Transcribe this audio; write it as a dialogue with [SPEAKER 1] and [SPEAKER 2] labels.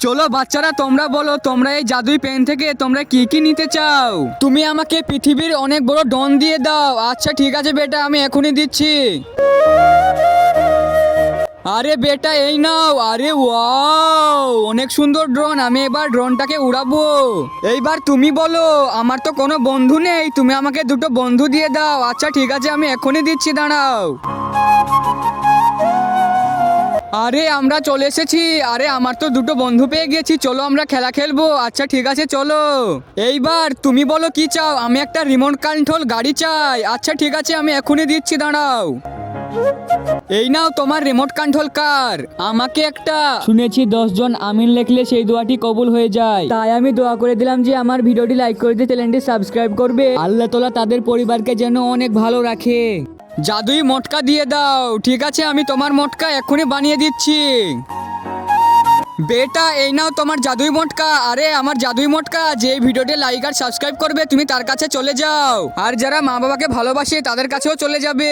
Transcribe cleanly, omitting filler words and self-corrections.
[SPEAKER 1] চলো বাচ্চারা, তোমরা বলো তোমরা এই জাদুই পেন থেকে তোমরা কি কি নিতে চাও। তুমি আমাকে পৃথিবীর অনেক বড় ড্রোন দিয়ে দাও। আচ্ছা ঠিক আছে বেটা, আমি এখনই দিচ্ছি। আরে বেটা এই নাও। আরে ওয়াও, অনেক সুন্দর ড্রোন। আমি এবার ড্রোনটাকে উড়াবো। এইবার তুমি বলো, আমার তো কোনো বন্ধু নেই, তুমি আমাকে দুটো বন্ধু দিয়ে দাও। আচ্ছা ঠিক আছে, আমি এখনই দিচ্ছি, দাঁড়াও। আরে আমরা চলে এসেছি। আরে আমার তো দুটো বন্ধু পেয়ে গেছি, চলো আমরা খেলা খেলবো। আচ্ছা ঠিক আছে চলো। এইবার তুমি বলো কি চাও। আমি একটা রিমোট কন্ট্রোল গাড়ি চাই। আচ্ছা ঠিক আছে, আমি এখনই দিচ্ছি, দাঁড়াও। এই নাও তোমার রিমোট কন্ট্রোল কার। আমাকে একটা শুনেছি 10 জন আমিন লিখলে সেই দোয়াটি কবুল হয়ে যায়, তাই আমি দোয়া করে দিলাম যে আমার ভিডিওটি লাইক করে দিয়ে চ্যানেলটি সাবস্ক্রাইব করবে। আল্লাহ তাআলা তাদের পরিবারকে যেন অনেক ভালো রাখে। জাদুই মটকা দিয়ে দাও। ঠিক আছে, আমি তোমার মটকা এক্ষুনি বানিয়ে দিচ্ছি। বেটা এই নাও তোমার জাদুই মটকা। আরে আমার জাদুই মটকা, যে ভিডিওটি লাইক আর সাবস্ক্রাইব করবে তুমি তার কাছে চলে যাও, আর যারা মা বাবাকে ভালোবাসে তাদের কাছেও চলে যাবে।